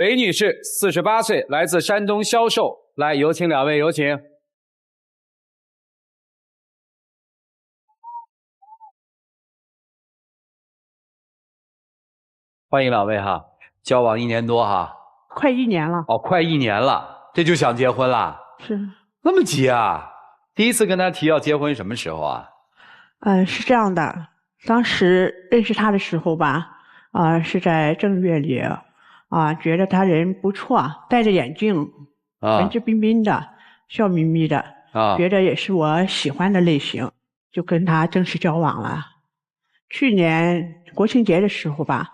北女士，48岁，来自山东销售。来，有请两位，有请。欢迎两位哈，交往1年多哈，快1年了。哦，快1年了，这就想结婚了？是。那么急啊？第一次跟他提要结婚什么时候啊？是这样的，当时认识他的时候吧，是在正月里，觉得他人不错，戴着眼镜，文质彬彬的，笑眯眯的，觉得也是我喜欢的类型，就跟他正式交往了。去年国庆节的时候吧，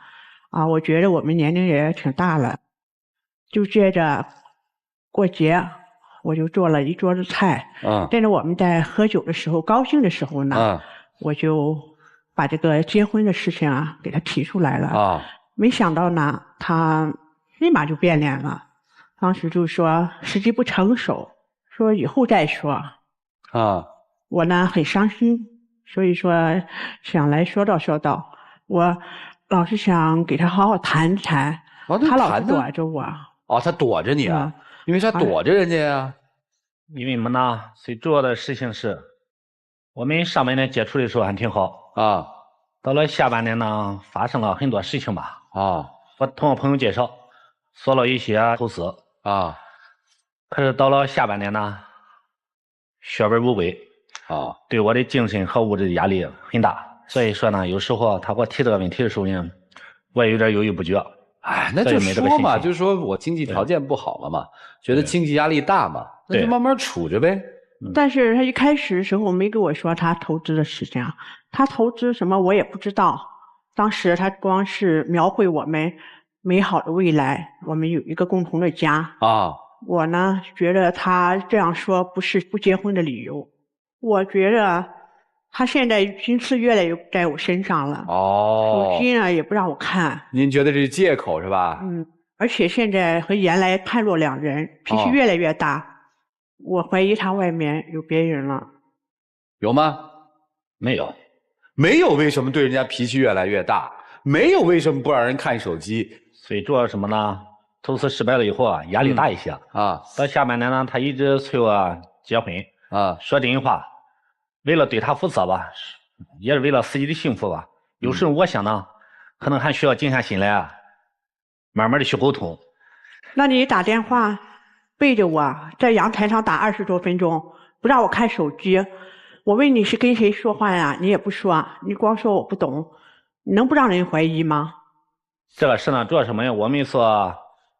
我觉得我们年龄也挺大了，就接着过节，我就做了一桌子菜。但是我们在喝酒的时候，高兴的时候呢，我就把这个结婚的事情给他提出来了。没想到呢，他立马就变脸了，当时就说时机不成熟，说以后再说。我呢很伤心，所以说想来说道说道。我老是想给他好好谈谈，他老是躲着我。他躲着你啊？因为啥躲着人家呀？因为我们呢，最主要的事情是，我们上半年接触的时候还挺好到了下半年呢，发生了很多事情吧我通过朋友介绍，做了一些投资可是到了下半年呢，血本无归对我的精神和物质的压力很大，所以说呢，有时候他给我提这个问题的时候呢，我也有点犹豫不决。那就说嘛，就说我经济条件不好了嘛，觉得经济压力大嘛，那就慢慢处着呗。但是他一开始的时候没跟我说他投资的事情，他投资什么我也不知道。当时他光是描绘我们美好的未来，我们有一个共同的家我呢觉得他这样说不是不结婚的理由，我觉得他现在心思越来越在我身上了手机呢也不让我看。您觉得这是借口是吧？而且现在和原来判若两人，脾气越来越大我怀疑他外面有别人了。有吗？没有。没有为什么对人家脾气越来越大？没有为什么不让人看手机？最主要什么呢？投资失败了以后压力大一些到下半年呢，他一直催我结婚说真话，为了对他负责吧，也是为了自己的幸福吧。有时候我想呢，可能还需要静下心来慢慢的去沟通。那你打电话背着我在阳台上打20多分钟，不让我看手机。我问你是跟谁说话呀，你也不说，你光说我不懂，你能不让人怀疑吗？这个事呢，主要是什么呀？我们做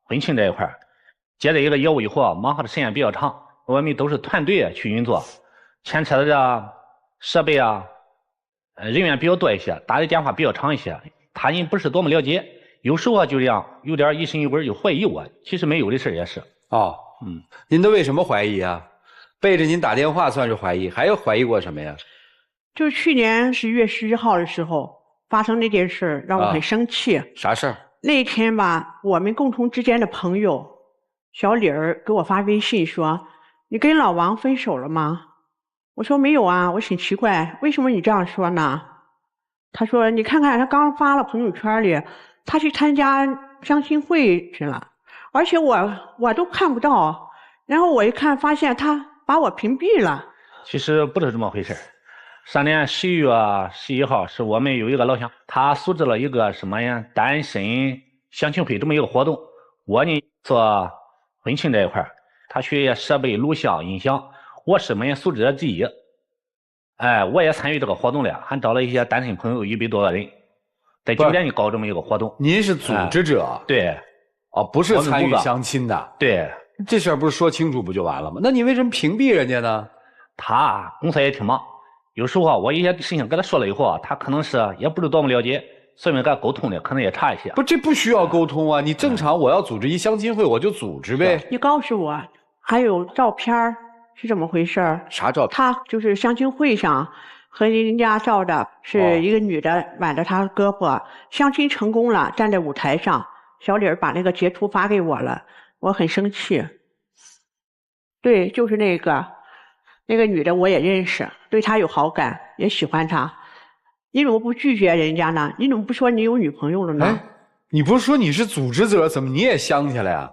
婚庆这一块接了一个业务以后忙活的时间比较长，我们都是团队去运作，牵扯的这设备人员比较多一些，打的电话比较长一些，他人不是多么了解，有时候就这样有点疑神疑鬼，就怀疑我。其实没有的事也是。您都为什么怀疑啊？背着您打电话算是怀疑，还有怀疑过什么呀？就去年11月11号的时候发生那件事让我很生气。啥事儿？那天吧，我们共同之间的朋友小李儿给我发微信说：“你跟老王分手了吗？”我说没有啊，我挺奇怪，为什么你这样说呢？他说：“你看看，他刚发了朋友圈里，他去参加相亲会去了，而且我都看不到。然后我一看，发现他把我屏蔽了。”其实不是这么回事。上年11月11号是我们有一个老乡，他组织了一个什么呀单身相亲会这么一个活动。我呢做婚庆这一块，他学设备、录像、音响，我是什么呀组织者之一。我也参与这个活动了，还找了一些单身朋友100多个人，在酒店里搞这么一个活动。您是组织者？对。不是参与相亲的。对。这事儿不是说清楚不就完了吗？那你为什么屏蔽人家呢？他公司也挺忙，有时候我一些事情跟他说了以后他可能是也不是多么了解，所以跟他沟通的可能也差一些。不，这不需要沟通啊！你正常我要组织一相亲会，我就组织呗。你告诉我，还有照片是怎么回事？啥照片？他就是相亲会上和人家照的是一个女的挽着他胳膊，相亲成功了，站在舞台上。小李儿把那个截图发给我了，我很生气。对，就是那个女的我也认识，对她有好感，也喜欢她。你怎么不拒绝人家呢？你怎么不说你有女朋友了呢？你不是说你是组织者，怎么你也想起来啊？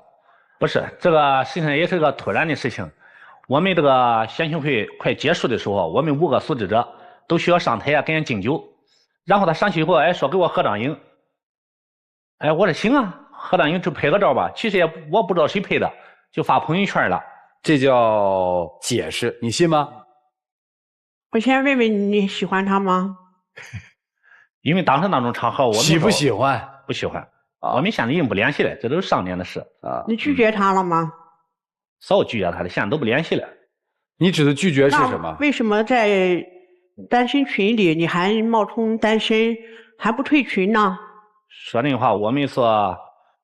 不是，这个实际上也是个突然的事情。我们这个宣讯会快结束的时候，我们5个组织者都需要上台给人敬酒。然后他上去以后，说给我合张影。我说行啊，合张影就拍个照吧。其实我不知道谁拍的，就发朋友圈了。这叫解释，你信吗？我先问问你喜欢他吗？因为当时那种场合，我喜不喜欢？不喜欢。我们现在已经不联系了，这都是上年的事啊。你拒绝他了吗？早拒绝他了，现在都不联系了。你指的拒绝是什么？为什么在单身群里你还冒充单身，还不退群呢？说那话，我们说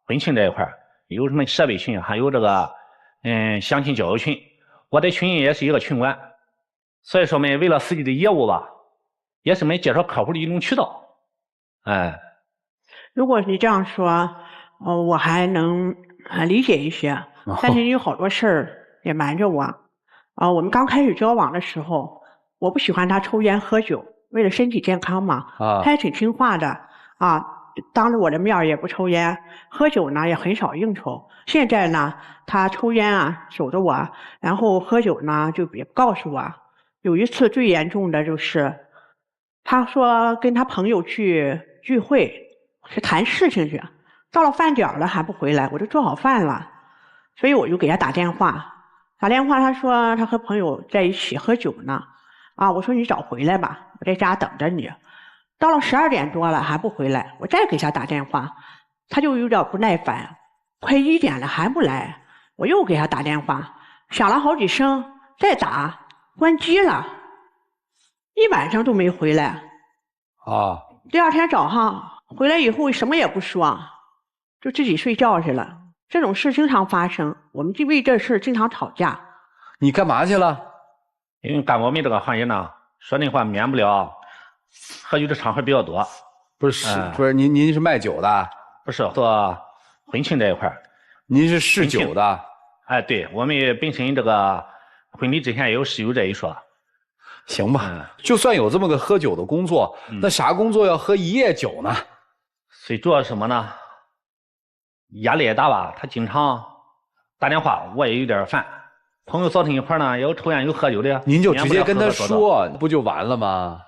婚庆这一块有什么设备群，还有这个相亲交友群，我在群里也是一个群管，所以说呢，为了自己的业务吧，也是介绍客户的一种渠道。如果你这样说，我还能理解一些，但是你有好多事儿也瞒着我。我们刚开始交往的时候，我不喜欢他抽烟喝酒，为了身体健康嘛，他也挺听话的啊，当着我的面也不抽烟，喝酒呢也很少应酬。现在呢，他抽烟啊守着我，然后喝酒呢就别告诉我。有一次最严重的就是，他说跟他朋友去聚会。是谈事情去，到了饭点了还不回来，我就做好饭了，所以我就给他打电话。他说他和朋友在一起喝酒呢，我说你早回来吧，我在家等着你。到了12点多了还不回来，我再给他打电话，他就有点不耐烦，快1点了还不来，我又给他打电话，响了好几声，再打关机了，1晚上都没回来。第二天早上回来以后什么也不说，就自己睡觉去了。这种事经常发生，我们就为这事经常吵架。你干嘛去了？因为干我们这个行业呢，说那话免不了喝酒的场合比较多。不是，您是卖酒的？不是，做婚庆这一块。您是试酒的？对，我们本身这个婚礼之前也有试酒这一说。行吧，就算有这么个喝酒的工作，那啥工作要喝1夜酒呢？最主要是什么呢？压力也大吧，他经常打电话，我也有点烦。朋友早晨一块呢，有抽烟有喝酒的，您就直接跟他说，不就完了吗？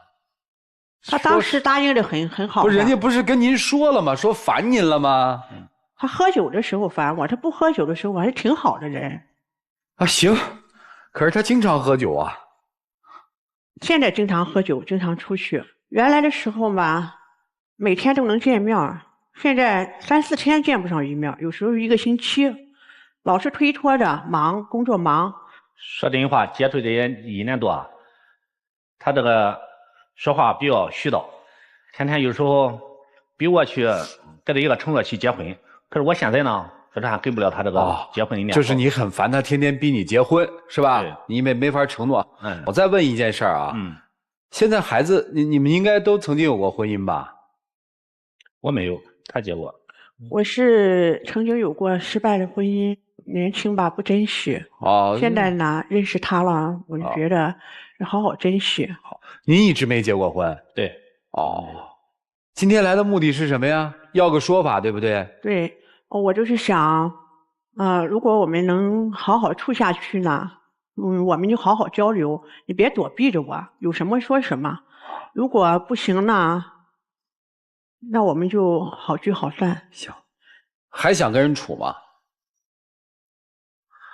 他当时答应的很好。不是，人家不是跟您说了吗？说烦您了吗？他喝酒的时候烦我，他不喝酒的时候我还是挺好的人。行，可是他经常喝酒啊。现在经常喝酒，经常出去。原来的时候吧，每天都能见面，现在3、4天见不上一面，有时候1个星期，老是推脱着忙，工作忙。说真话，接触这些1年多，他这个说话比较絮叨，天天有时候逼我去给他一个承诺去结婚，可是我现在呢，反正还给不了他这个结婚的念头。就是你很烦他天天逼你结婚，是吧？你没法承诺。我再问一件事啊，现在孩子你们应该都曾经有过婚姻吧？我没有，他结过。我是曾经有过失败的婚姻，年轻吧不珍惜。现在呢认识他了，我就觉得要好好珍惜。好，您一直没结过婚？对。今天来的目的是什么呀？要个说法，对不对？对，我就是想，如果我们能好好处下去呢，我们就好好交流，你别躲避着我，有什么说什么。如果不行呢，那我们就好聚好散。行，还想跟人处吗？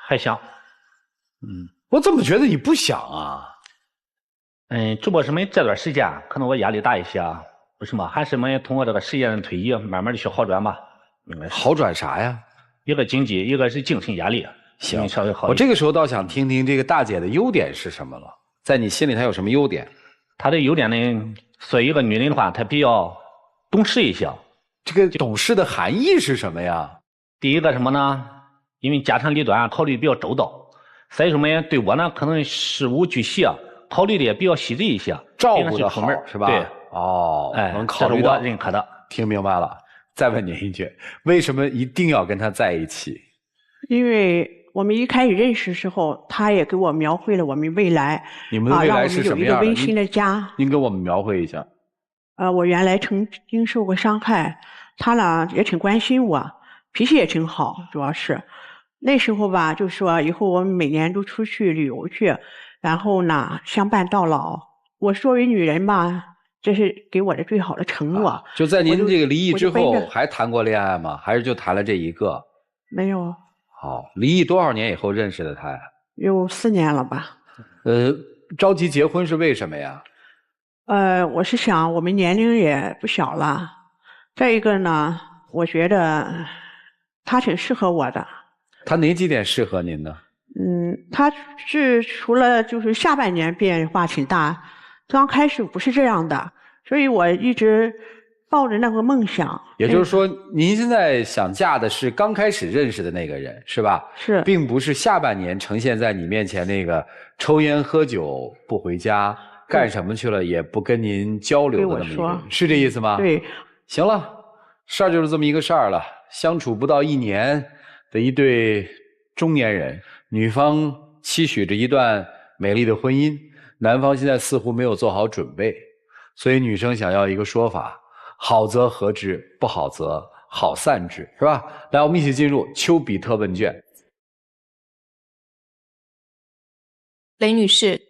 还想。我怎么觉得你不想啊？只不过是这段时间可能我压力大一些啊。为什么？还是通过这个时间的推移，慢慢的去好转吧。好转啥呀？一个经济，一个是精神压力。行，稍微好。我这个时候倒想听听这个大姐的优点是什么了。在你心里，她有什么优点？她的优点呢，作为一个女人的话，她比较懂事一些。这个懂事的含义是什么呀？第一个什么呢？因为家长里短考虑比较周到，所以说呢，对我呢可能事无巨细啊，考虑的也比较细致一些，照顾的好是吧？对。能考虑到，我认可的。听明白了。再问您一句，为什么一定要跟他在一起？因为我们一开始认识的时候，他也给我描绘了我们未来。你们的未来是什么样的？让我们有一个温馨的家。您给我们描绘一下。我原来曾经受过伤害，他呢也挺关心我，脾气也挺好，主要是那时候吧，就说以后我们每年都出去旅游去，然后呢相伴到老。我作为女人吧，这是给我的最好的承诺。就在您这个离异之后，还谈过恋爱吗？还是就谈了这一个？没有。好，离异多少年以后认识的他呀？有4年了吧。着急结婚是为什么呀？我是想我们年龄也不小了，再一个呢，我觉得他挺适合我的。他哪几点适合您呢？他是除了就是下半年变化挺大，刚开始不是这样的，所以我一直抱着那个梦想。也就是说，您现在想嫁的是刚开始认识的那个人，是吧？是，并不是下半年呈现在你面前那个抽烟喝酒不回家，干什么去了也不跟您交流的那么一个人，是这意思吗？对。行了，事儿就是这么一个事儿了。相处不到1年的一对中年人，女方期许着一段美丽的婚姻，男方现在似乎没有做好准备，所以女生想要一个说法。好则合之，不好则好散之，是吧？来，我们一起进入丘比特问卷。雷女士，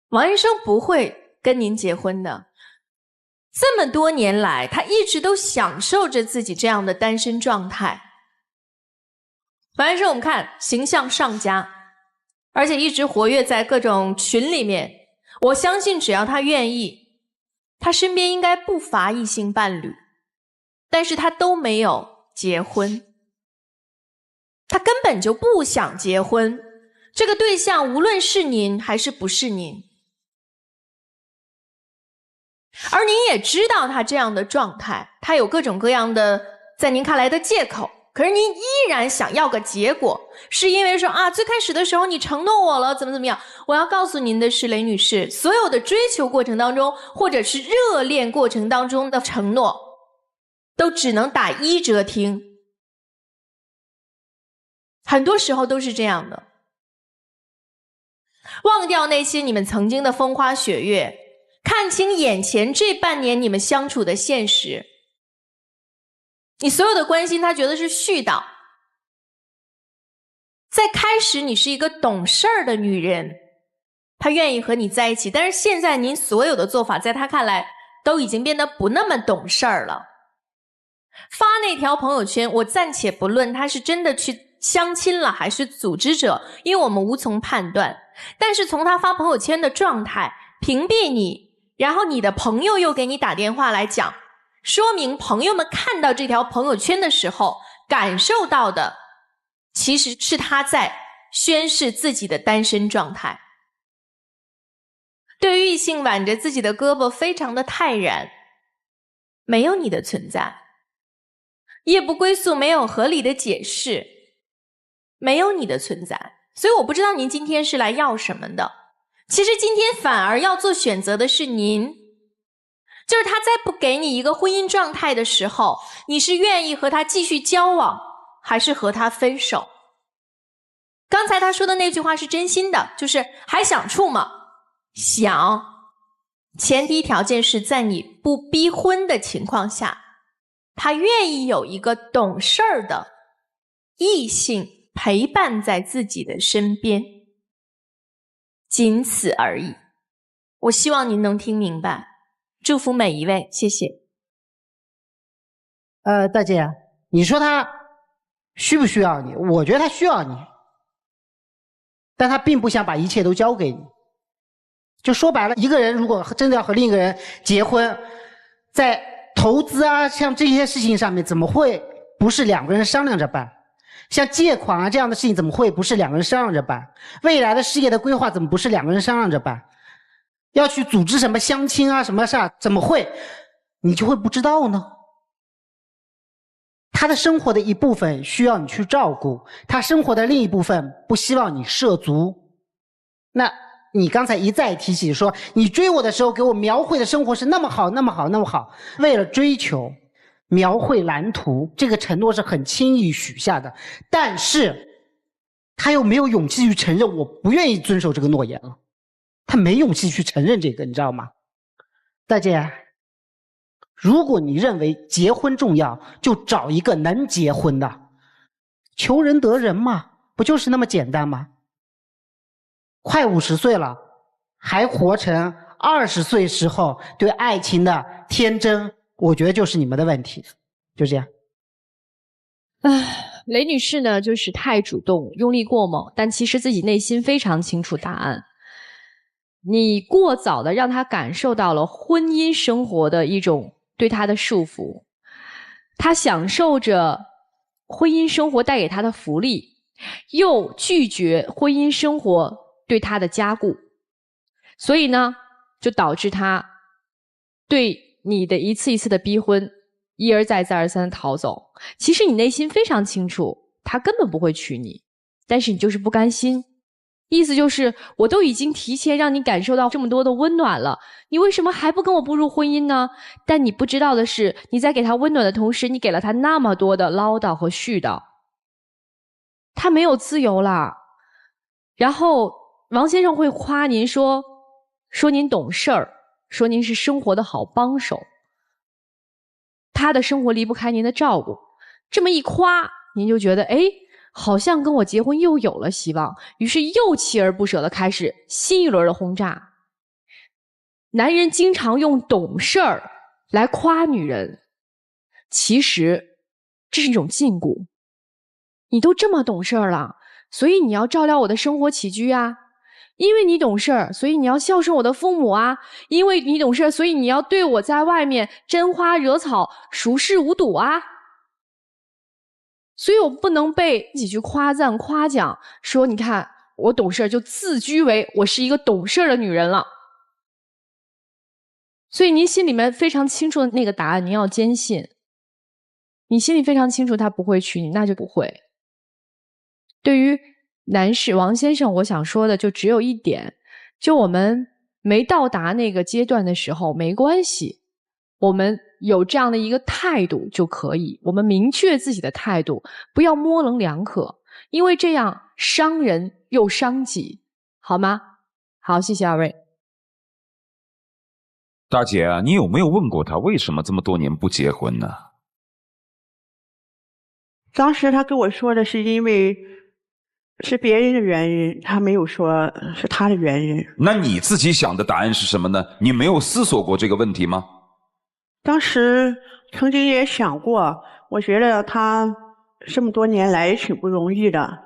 王医生不会跟您结婚的。这么多年来，他一直都享受着自己这样的单身状态。王医生，我们看形象上佳，而且一直活跃在各种群里面。我相信，只要他愿意，他身边应该不乏异性伴侣，但是他都没有结婚，他根本就不想结婚。这个对象无论是您还是不是您，而您也知道他这样的状态，他有各种各样的在您看来的借口，可是您依然想要个结果，是因为说最开始的时候你承诺我了，怎么样。我要告诉您的是，雷女士，所有的追求过程当中，或者是热恋过程当中的承诺，都只能打1折听。很多时候都是这样的。忘掉那些你们曾经的风花雪月，看清眼前这半年你们相处的现实。你所有的关心他觉得是絮叨。在开始你是一个懂事儿的女人，他愿意和你在一起，但是现在您所有的做法在他看来都已经变得不那么懂事儿了。发那条朋友圈，我暂且不论他是真的去相亲了还是组织者，因为我们无从判断，但是从他发朋友圈的状态，屏蔽你，然后你的朋友又给你打电话来讲，说明朋友们看到这条朋友圈的时候感受到的其实是他在宣示自己的单身状态。对于异性挽着自己的胳膊非常的泰然，没有你的存在。夜不归宿没有合理的解释，没有你的存在。所以我不知道您今天是来要什么的。其实今天反而要做选择的是您，就是他在不给你一个婚姻状态的时候，你是愿意和他继续交往，还是和他分手？刚才他说的那句话是真心的，就是还想处吗？想，前提条件是在你不逼婚的情况下，他愿意有一个懂事儿的异性陪伴在自己的身边，仅此而已。我希望您能听明白，祝福每一位，谢谢。大姐，你说他需不需要你？我觉得他需要你，但他并不想把一切都交给你。就说白了，一个人如果真的要和另一个人结婚，在投资啊像这些事情上面，怎么会不是2个人商量着办？像借款啊这样的事情，怎么会不是2个人商量着办？未来的事业的规划，怎么不是2个人商量着办？要去组织什么相亲啊什么事儿，怎么会你就会不知道呢？他的生活的一部分需要你去照顾，他生活的另一部分不希望你涉足。那你刚才一再提起说，你追我的时候给我描绘的生活是那么好那么好那么好，为了追求描绘蓝图，这个承诺是很轻易许下的，但是他又没有勇气去承认我不愿意遵守这个诺言了，他没勇气去承认这个，你知道吗？大姐，如果你认为结婚重要，就找一个能结婚的，求人得人嘛，不就是那么简单吗？快50岁了，还活成20岁时候对爱情的天真，我觉得就是你们的问题。就这样。雷女士呢，就是太主动，用力过猛，但其实自己内心非常清楚答案。你过早的让她感受到了婚姻生活的一种对她的束缚，她享受着婚姻生活带给她的福利，又拒绝婚姻生活对她的加固，所以呢，就导致她对你的一次一次的逼婚，一而再再而三的逃走。其实你内心非常清楚，他根本不会娶你，但是你就是不甘心。意思就是我都已经提前让你感受到这么多的温暖了，你为什么还不跟我步入婚姻呢？但你不知道的是，你在给他温暖的同时，你给了他那么多的唠叨和絮叨，他没有自由了。然后王先生会夸您说您懂事儿，说您是生活的好帮手，他的生活离不开您的照顾。这么一夸，您就觉得好像跟我结婚又有了希望，于是又锲而不舍地开始新一轮的轰炸。男人经常用懂事儿来夸女人，其实这是一种禁锢。你都这么懂事儿了，所以你要照料我的生活起居啊，因为你懂事儿，所以你要孝顺我的父母啊，因为你懂事儿，所以你要对我在外面沾花惹草熟视无睹啊。所以我不能被自己去夸赞夸奖，说你看我懂事，就自居为我是一个懂事的女人了。所以您心里面非常清楚的那个答案，您要坚信。你心里非常清楚他不会娶你，那就不会。对于男士王先生，我想说的就只有一点，就我们没到达那个阶段的时候没关系，我们有这样的一个态度就可以，我们明确自己的态度，不要模棱两可，因为这样伤人又伤己，好吗？好，谢谢二位。大姐啊，你有没有问过他为什么这么多年不结婚呢？当时他跟我说的是因为是别人的原因，他没有说是他的原因。那你自己想的答案是什么呢？你没有思索过这个问题吗？当时曾经也想过，我觉得他这么多年来也挺不容易的，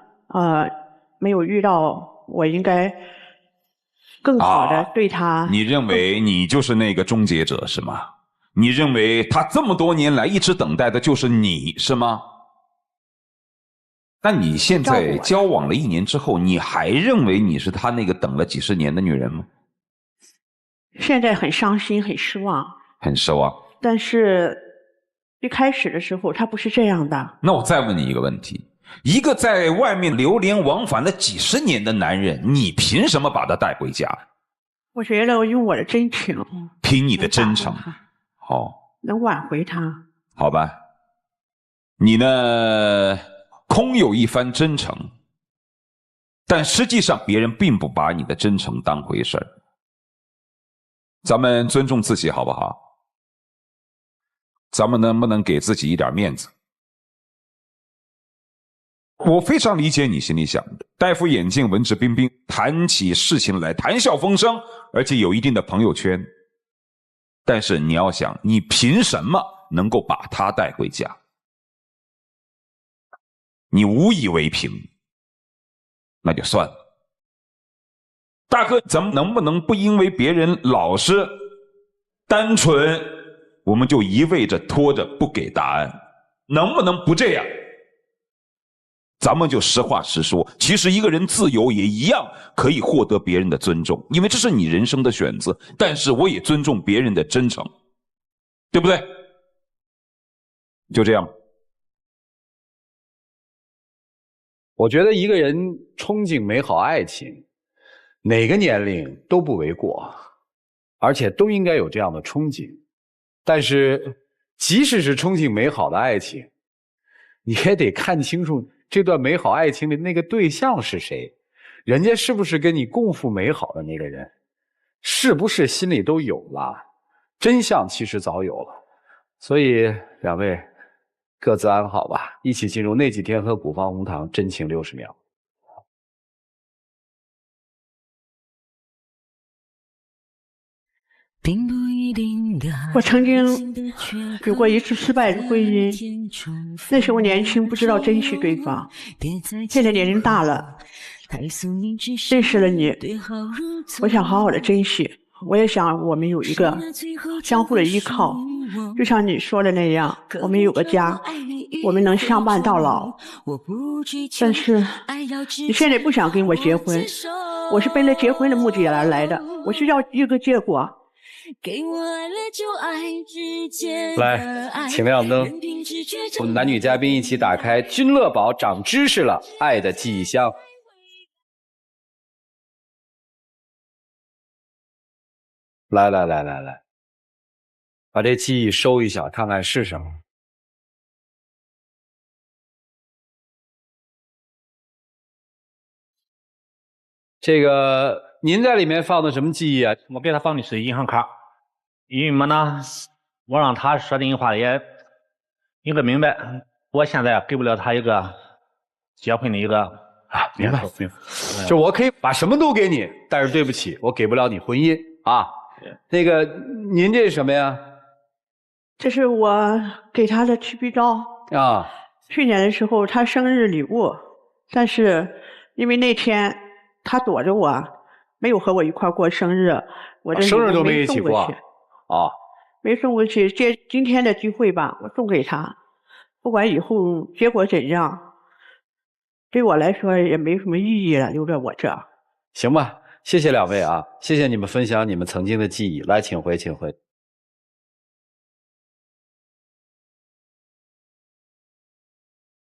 没有遇到我应该更好的对他。你认为你就是那个终结者是吗？你认为他这么多年来一直等待的就是你是吗？那你现在交往了1年之后，你还认为你是他那个等了几十年的女人吗？现在很伤心，很失望。很失望。但是一开始的时候他不是这样的。那我再问你一个问题，一个在外面流连忘返了几十年的男人，你凭什么把他带回家？我觉得我用我的真情，凭你的真诚，好，能挽回他。好吧，你呢空有一番真诚，但实际上别人并不把你的真诚当回事儿。咱们尊重自己好不好？咱们能不能给自己一点面子？我非常理解你心里想的，戴副眼镜，文质彬彬，谈起事情来谈笑风生，而且有一定的朋友圈。但是你要想，你凭什么能够把他带回家？你无以为凭，那就算了。大哥，咱们能不能不因为别人老实、单纯，我们就一味着拖着不给答案？能不能不这样？咱们就实话实说，其实一个人自由也一样可以获得别人的尊重，因为这是你人生的选择，但是我也尊重别人的真诚，对不对？就这样。我觉得一个人憧憬美好爱情，哪个年龄都不为过，而且都应该有这样的憧憬。但是即使是憧憬美好的爱情，你也得看清楚这段美好爱情的那个对象是谁，人家是不是跟你共赴美好的那个人，是不是心里都有了？真相其实早有了，所以两位各自安好吧，一起进入那几天喝古方红糖真情60秒。我曾经有过一次失败的婚姻，那时候年轻不知道珍惜对方，现在年龄大了，认识了你，我想好好的珍惜，我也想我们有一个相互的依靠，就像你说的那样，我们有个家，我们能相伴到老。但是你现在不想跟我结婚，我是奔着结婚的目的而来的，我是要一个结果。来，请亮灯，我们男女嘉宾一起打开君乐宝长知识了爱的记忆箱。来，把这记忆收一下，看看是什么。这个您在里面放的什么记忆啊？我给他放的是银行卡，因为么呢，我让他说的话也应该明白，我现在给不了他一个结婚的一个明白。就我可以把什么都给你，但是对不起，我给不了你婚姻啊。那个您这是什么呀？这是我给他的提笔照啊。去年的时候他生日礼物，但是因为那天他躲着我，没有和我一块过生日，我这生日都没一起过啊，没送过去。今天的聚会吧，我送给他，不管以后结果怎样，对我来说也没什么意义了，留在我这。行吧，谢谢两位啊，谢谢你们分享你们曾经的记忆。来，请回。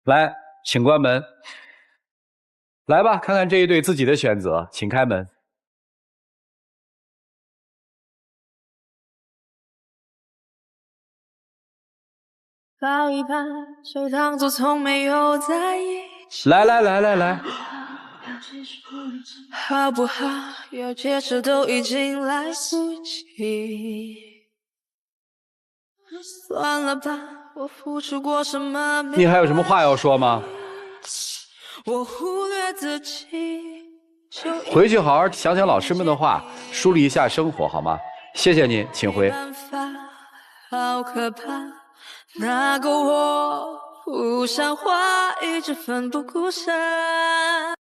来，请关门。来吧，看看这一对自己的选择，请开门。抱一把，就当作从没有在一起。来，好不好？有解释都已经来不及。算了吧，我付出过什么？你还有什么话要说吗？我忽略自己。回去好好想想老师们的话，梳理一下生活好吗？谢谢您，请回。好可怕，那个我不像话，一直奋不顾身。